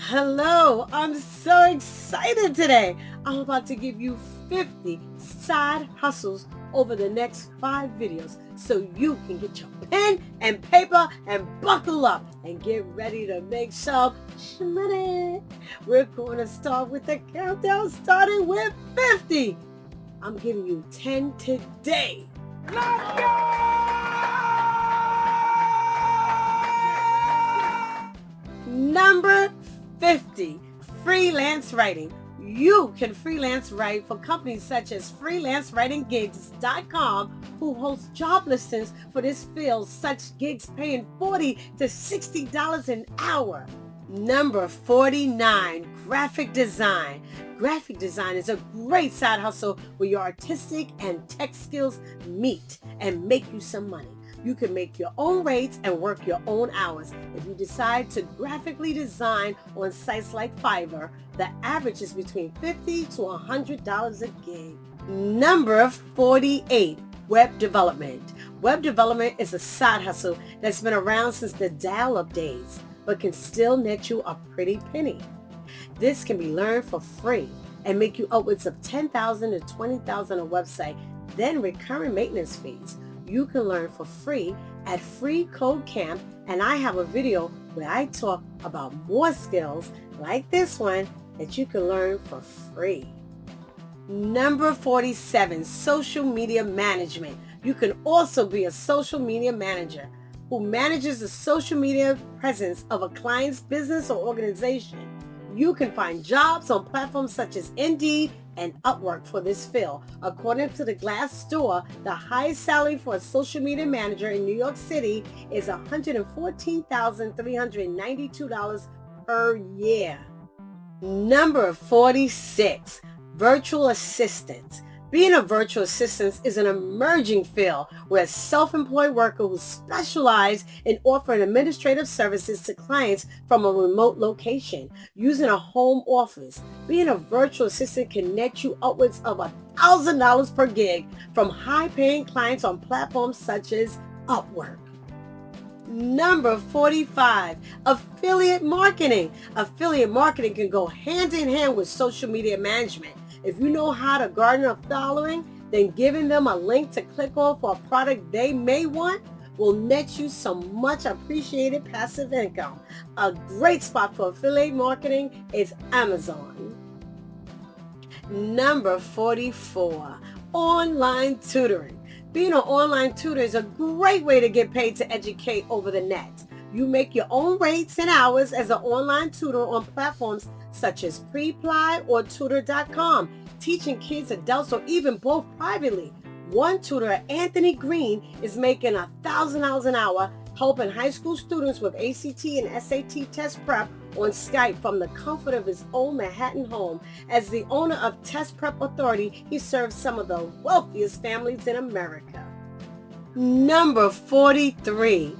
Hello, I'm so excited today. I'm about to give you 50 side hustles over the next 5 videos so you can get your pen and paper and buckle up and get ready to make some money. We're going to start with the countdown starting with 50. I'm giving you 10 today. Let's go! Number 50, freelance writing. You can freelance write for companies such as freelancewritinggigs.com, who host job listings for this field, such gigs paying $40 to $60 an hour. Number 49, graphic design. Graphic design is a great side hustle where your artistic and tech skills meet and make you some money. You can make your own rates and work your own hours. If you decide to graphically design on sites like Fiverr, the average is between $50 to $100 a gig. Number 48, web development. Web development is a side hustle that's been around since the dial-up days, but can still net you a pretty penny. This can be learned for free and make you upwards of $10,000 to $20,000 a website, then recurring maintenance fees. You can learn for free at Free Code Camp, and I have a video where I talk about more skills like this one that you can learn for free. Number 47, social media management. You can also be a social media manager who manages the social media presence of a client's business or organization. You can find jobs on platforms such as Indeed and Upwork for this field. According to the Glassdoor, the highest salary for a social media manager in New York City is $114,392 per year. Number 46, virtual assistants. Being a virtual assistant is an emerging field where a self-employed worker who specializes in offering administrative services to clients from a remote location using a home office. Being a virtual assistant can net you upwards of $1,000 per gig from high-paying clients on platforms such as Upwork. Number 45, affiliate marketing. Affiliate marketing can go hand in hand with social media management. If you know how to garner a following, then giving them a link to click on for a product they may want will net you some much appreciated passive income. A great spot for affiliate marketing is Amazon. Number 44, online tutoring. Being an online tutor is a great way to get paid to educate over the net. You make your own rates and hours as an online tutor on platforms such as Preply or Tutor.com, teaching kids, adults, or even both privately. One tutor, Anthony Green, is making $1,000 an hour helping high school students with ACT and SAT test prep on Skype from the comfort of his own Manhattan home. As the owner of Test Prep Authority, he serves some of the wealthiest families in America. Number 43,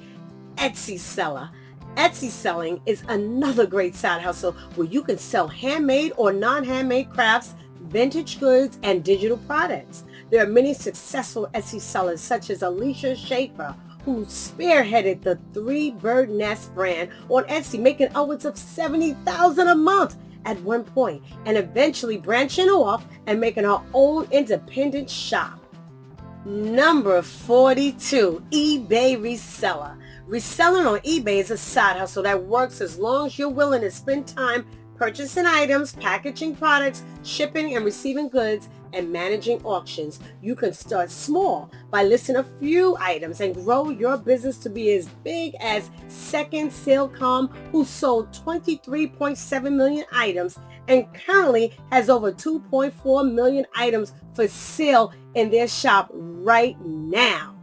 Etsy seller. Etsy selling is another great side hustle where you can sell handmade or non-handmade crafts, vintage goods, and digital products. There are many successful Etsy sellers such as Alicia Schaefer, who spearheaded the 3 Bird Nest brand on Etsy, making upwards of $70,000 a month at one point, and eventually branching off and making her own independent shop. Number 42, eBay reseller. Reselling on eBay is a side hustle that works as long as you're willing to spend time purchasing items, packaging products, shipping and receiving goods, and managing auctions. You can start small by listing a few items and grow your business to be as big as Second Salecomm, who sold 23.7 million items and currently has over 2.4 million items for sale in their shop right now.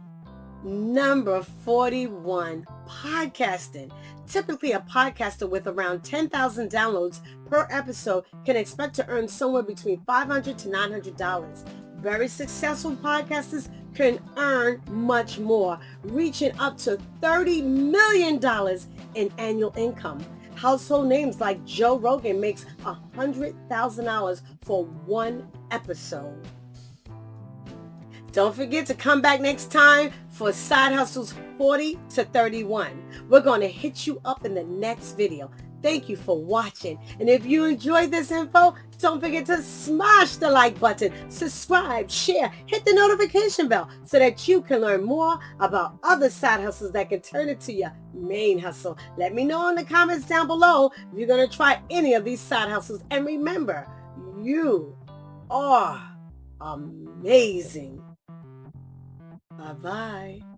Number 41, podcasting. Typically, a podcaster with around 10,000 downloads per episode can expect to earn somewhere between $500 to $900. Very successful podcasters can earn much more, reaching up to $30 million in annual income. Household names like Joe Rogan makes $100,000 for one episode. Don't forget to come back next time for Side Hustles 40 to 31. We're going to hit you up in the next video. Thank you for watching. And if you enjoyed this info, don't forget to smash the like button, subscribe, share, hit the notification bell so that you can learn more about other side hustles that can turn into your main hustle. Let me know in the comments down below if you're going to try any of these side hustles. And remember, you are amazing. Bye-bye.